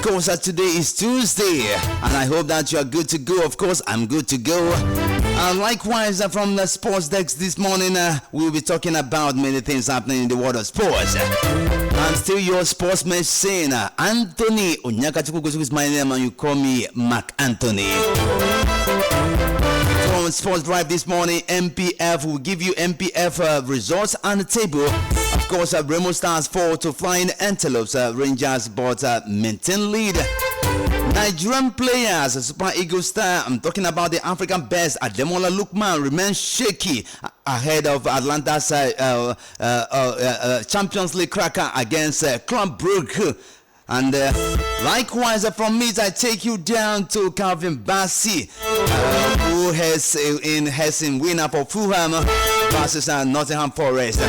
course, today is Tuesday, and I hope that you are good to go. Of course, I'm good to go. Likewise, from the sports desk this morning, we'll be talking about many things happening in the world of sports. I'm still your sports machine, Anthony Onyakachukugusu is my name, and you call me Mark Anthony. From Sports Drive this morning, MPF will give you MPF results on the table. Of course, Remo Stars fall to Flying Antelopes. Rangers but maintain lead. Nigerian players, Super Eagles star, I'm talking about the African best, Ademola Lookman, remains shaky ahead of Atlanta's Champions League cracker against Club Brugge. And likewise, from me, I take you down to Calvin Bassey, who has in winner for Fulham versus Nottingham Forest.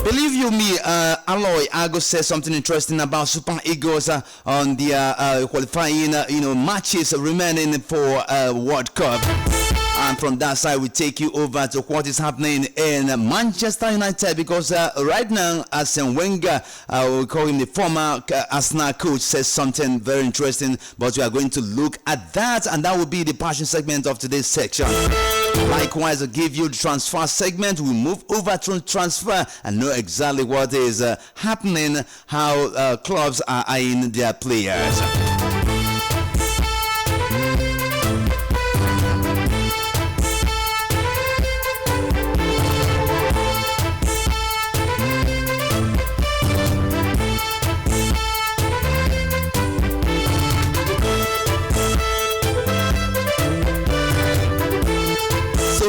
Believe you me, Aloy Ago says something interesting about Super Eagles on the qualifying matches remaining for World Cup. And from that side, we take you over to what is happening in Manchester United, because right now, Arsene Wenger, we call him the former Arsenal coach, says something very interesting, but we are going to look at that, and that will be the passion segment of today's section. Likewise, I'll give you the transfer segment. We move over to transfer and know exactly what is happening, how clubs are eyeing their players.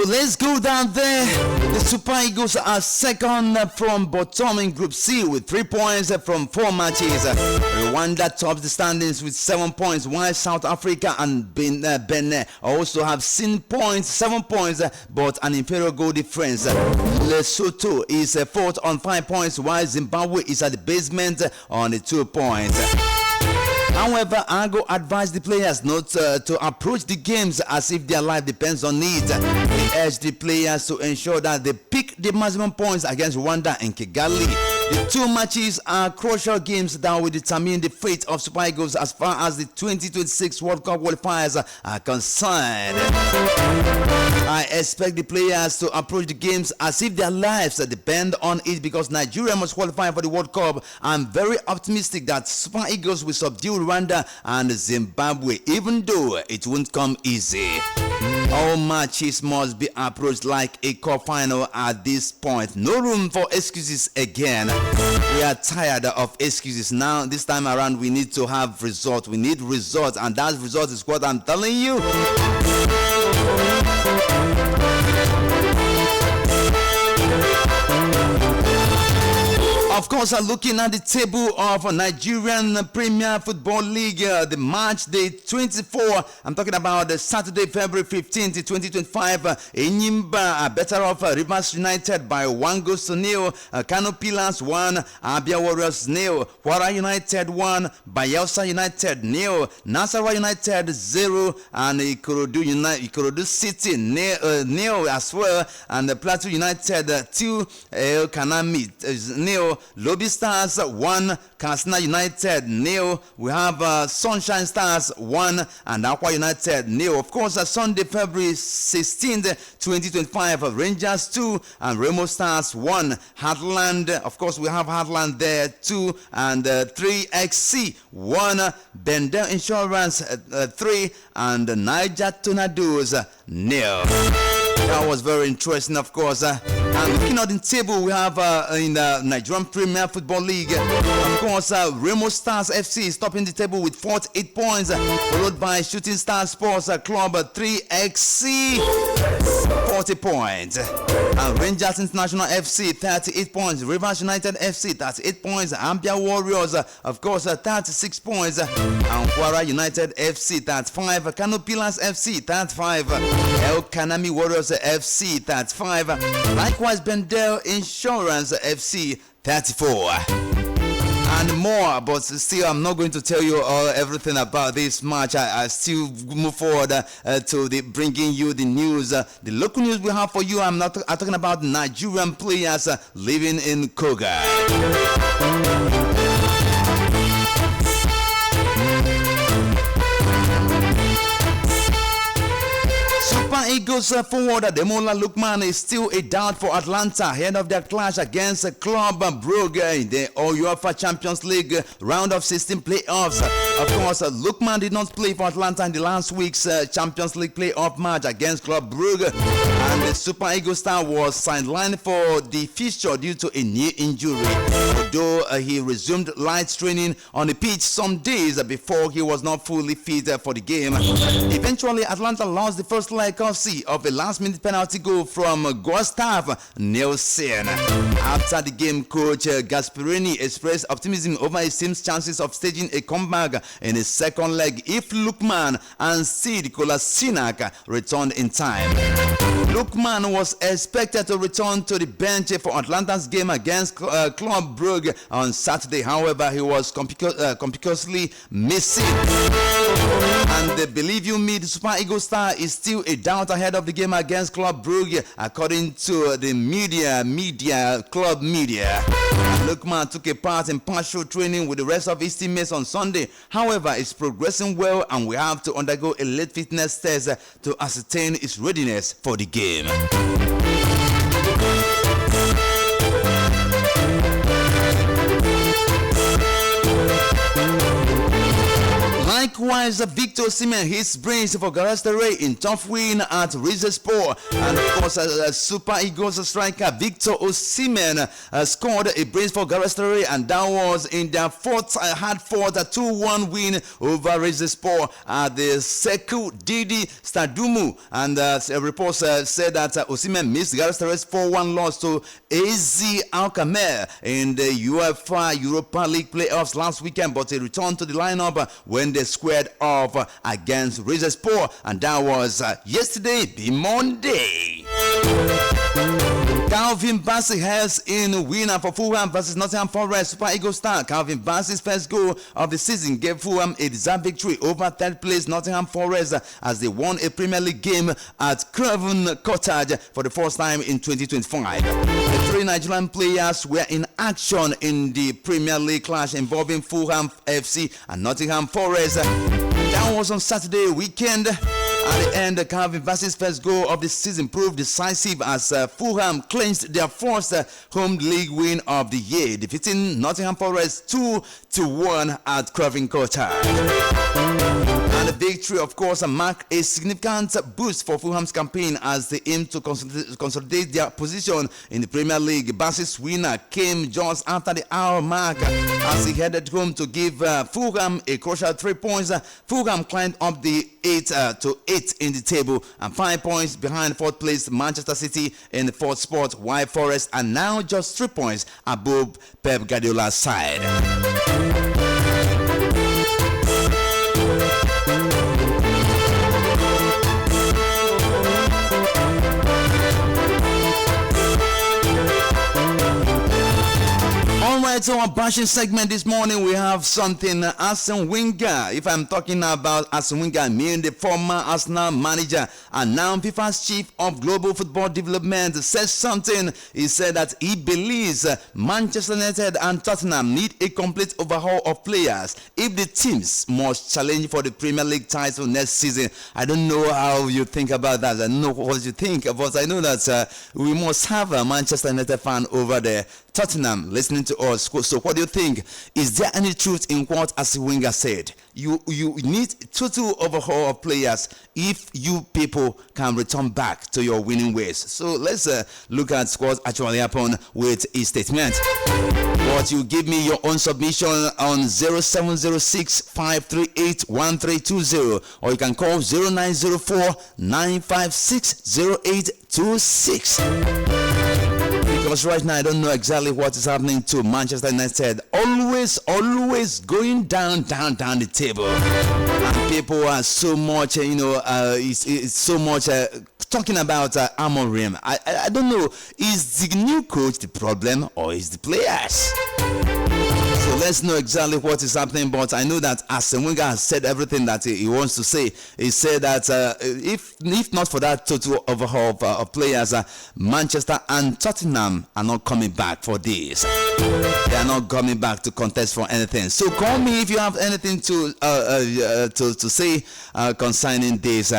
Let's go down there. The Super Eagles are second from bottom in Group C with 3 points from 4 matches. Rwanda tops the standings with 7 points, while South Africa and Benin also have 7 points, but an inferior goal difference. Lesotho is fourth on 5 points, while Zimbabwe is at the basement on 2 points. However, Ago advised the players not to approach the games as if their life depends on it. He urged the players to ensure that they pick the maximum points against Rwanda and Kigali. The 2 matches are crucial games that will determine the fate of Super Eagles as far as the 2026 World Cup qualifiers are concerned. I expect the players to approach the games as if their lives depend on it, because Nigeria must qualify for the World Cup. I'm very optimistic that Super Eagles will subdue Rwanda and Zimbabwe, even though it won't come easy. All matches must be approached like a cup final at this point. No room for excuses again. We are tired of excuses now. This time around, we need to have results. We need results, and that result is what I'm telling you. Of course, looking at the table of Nigerian Premier Football League, the match day 24, I'm talking about the Saturday, February 15th, 2025. Enyimba are better off Rivers United by 1-0. Kano Pillars 1, Abia Warriors 0, Kwara United 1, Bayelsa United 0, Nasarawa United 0, and Ikorodu City 0 as well, and Plateau United 2, El Kanami 0. Lobby Stars 1, Katsina United 0. We have Sunshine Stars 1 and Aqua United 0. Of course, Sunday, February 16th, 2025, Rangers 2 and Remo Stars 1. Heartland, of course, we have Heartland there 2 and 3XC 1. Bendel Insurance 3 and Niger Tornadoes 0. That was very interesting, of course. And looking at the table, we have in the Nigerian Premier Football League, of course, Remo Stars FC is topping the table with 48 points, followed by Shooting Star Sports Club 3XC, 40 points. And Rangers International FC, 38 points. Rivers United FC, 38 points. Ambia Warriors, of course, 36 points. And Kwara United FC, 35. Kano Pillars FC, 35. El Kanami Warriors FC, 35. Likewise, Bendel Insurance FC, 34. And more, but still I'm not going to tell you everything about this match. I still move forward to bringing you the news, the local news we have for you. I'm talking about Nigerian players living in Koga. Eagles forward Demola Lookman is still a doubt for Atlanta ahead of their clash against Club Brugge in the UEFA Champions League round of 16 playoffs. Of course, Lookman did not play for Atlanta in the last week's Champions League playoff match against Club Brugge, and the Super Eagles star was sidelined for the fixture due to a knee injury. Although he resumed light training on the pitch some days before he was not fully fit for the game. Eventually, Atlanta lost the first leg courtesy of a last-minute penalty goal from Gustav Nielsen. After the game, coach Gasperini expressed optimism over his team's chances of staging a comeback in the second leg if Lookman and Sid Kolasinac returned in time. Lookman was expected to return to the bench for Atlanta's game against Club Brugge on Saturday. However, he was conspicuously missing. And believe you me, the Super Eagles star is still a doubt ahead of the game against Club Brugge, according to the club media. Lookman took a part in partial training with the rest of his teammates on Sunday. However, it's progressing well and we have to undergo a late fitness test to ascertain his readiness for the game. Likewise, Victor Osimhen hits brains for Galatasaray in tough win at Rizespor. And of course, Super Eagles striker Victor Osimhen scored a brace for Galatasaray, and that was in their hard-fought 2-1 win over Rizespor at the Sekou Didi Stadumu. And reports said that Osimhen missed Galatasaray's 4-1 loss to AZ Alkmaar in the UEFA Europa League playoffs last weekend, but he returned to the lineup when they squared off against Rizespor, and that was yesterday, the Monday. Calvin Bassey has in winner for Fulham versus Nottingham Forest. Super Eagles star Calvin Bassey's first goal of the season gave Fulham a deserved victory over third place Nottingham Forest as they won a Premier League game at Craven Cottage for the first time in 2025. The three Nigerian players were in action in the Premier League clash involving Fulham FC and Nottingham Forest. That was on Saturday weekend. At the end, Calvin Bassey's first goal of the season proved decisive as Fulham clinched their first home league win of the year, defeating Nottingham Forest 2-1 at Craven Cottage. And the victory, of course, marked a significant boost for Fulham's campaign as they aim to consolidate their position in the Premier League. Bassey's winner came just after the hour mark as he headed home to give Fulham a crucial 3 points. Fulham climbed up the 8 in the table and 5 points behind fourth place Manchester City in the fourth spot, while Forest are now just 3 points above Pep Guardiola's side. To our bashing segment this morning, we have something. Arsene Wenger. If I'm talking about Arsene Wenger, I mean the former Arsenal manager and now FIFA's chief of global football development, says something. He said that he believes Manchester United and Tottenham need a complete overhaul of players if the teams must challenge for the Premier League title next season. I don't know how you think about that. I don't know what you think, but I know that we must have a Manchester United fan over there, Tottenham, listening to us. So what do you think? Is there any truth in what Arsene Wenger said? You need total overhaul of players if you people can return back to your winning ways. So let's look at what actually happened with his statement. But you give me your own submission on 0706 538 1320, or you can call 0904 956 0826. Because right now I don't know exactly what is happening to Manchester United. Always going down the table. And people are so much, it's so much talking about Amorim. I don't know, is the new coach the problem or is the players? So let's know exactly what is happening. But I know that Arsene Wenger has said everything that he wants to say. He said that if not for that total overhaul of players, Manchester and Tottenham are not coming back for this. They are not coming back to contest for anything. So call me if you have anything to say concerning this.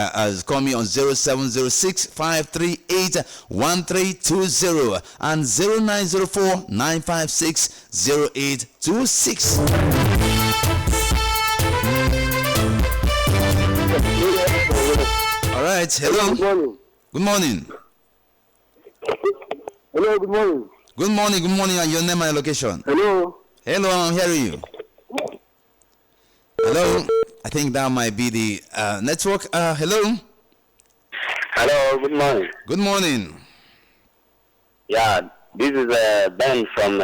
Call me on 0706 538 1320 and 0904 956 0826. All right. Hello. Good morning. Hello, good morning. Good morning. Good morning. And your name and location. Hello. Hello, I'm hearing you. Hello. I think that might be the network. Hello. Hello, good morning. Good morning. Yeah, this is Ben from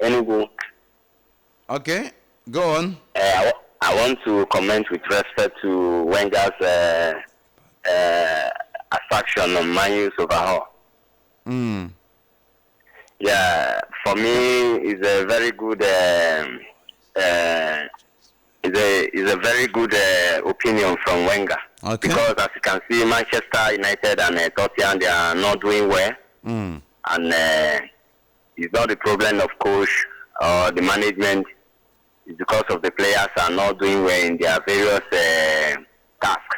Enugu. Okay, go on. I want to comment with respect to Wenger's attraction on Man U's overhaul. Yeah, for me, it's a very good is a very good opinion from Wenger. Okay. Because as you can see, Manchester United and Tottenham, they are not doing well. And it's not the problem of coach or the management. It's because of the players are not doing well in their various tasks.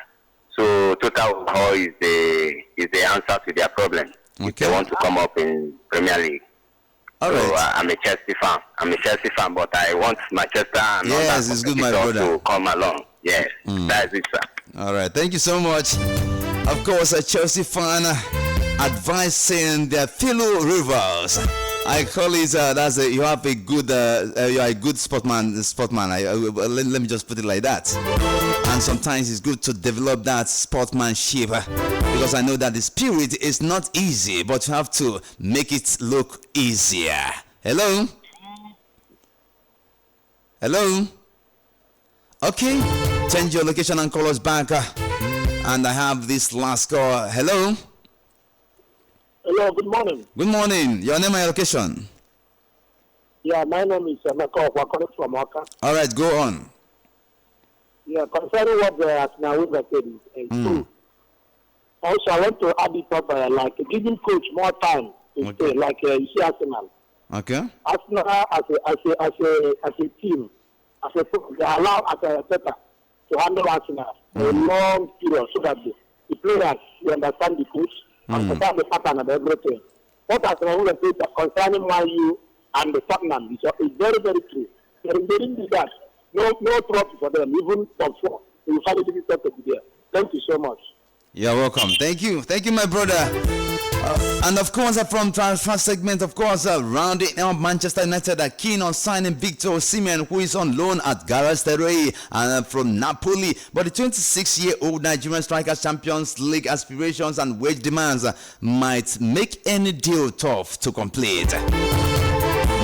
So total overhaul is the answer to their problem. Okay. If they want to come up in Premier League. All So right. I'm a Chelsea fan, but I want Manchester and Yes, it's good, my brother. to come along. Yes, that's it, sir. All right, thank you so much. Of course, a Chelsea fan advising their fellow rivals. I call it you have a good you are a good sportman. Let me just put it like that. And sometimes it's good to develop that sportsmanship because I know that the spirit is not easy, but you have to make it look easier. Hello. Hello. Okay, change your location and call us back. And I have this last call. Hello. Hello, good morning. Good morning. Your name and your location. Yeah, my name is Meko. We're calling from Oka. All right, go on. Yeah, concerning what the Arsenal said is true. Also, I want to add it up, like giving coach more time to stay, like you see Arsenal. Okay. Arsenal as a team, they allow Arteta to handle Arsenal for a long period so that the players will understand the coach and understand the pattern and everything. What Arsenal said concerning Man U and the Tottenham is very, very true. They didn't do that. No trouble for them, even top four. They will find it difficult to be there. Thank you so much. You're welcome. Thank you, my brother. And of course, from transfer segment, of course, rounding up, Manchester United are keen on signing Victor Osimhen, who is on loan at Galatasaray and from Napoli. But the 26-year-old Nigerian striker's Champions League aspirations and wage demands might make any deal tough to complete.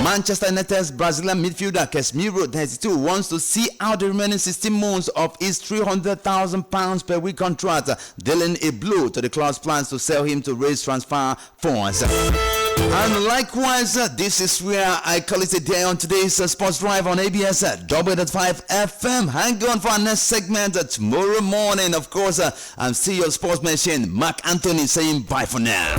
Manchester United's Brazilian midfielder Casemiro, 32, wants to see out the remaining 16 months of his £300,000 per week contract, dealing a blow to the club's plans to sell him to raise transfer funds. And likewise, this is where I call it a day on today's Sports Drive on ABS W.5 FM. Hang on for our next segment tomorrow morning. Of course, I'm still your sports machine, Mark Anthony, saying bye for now.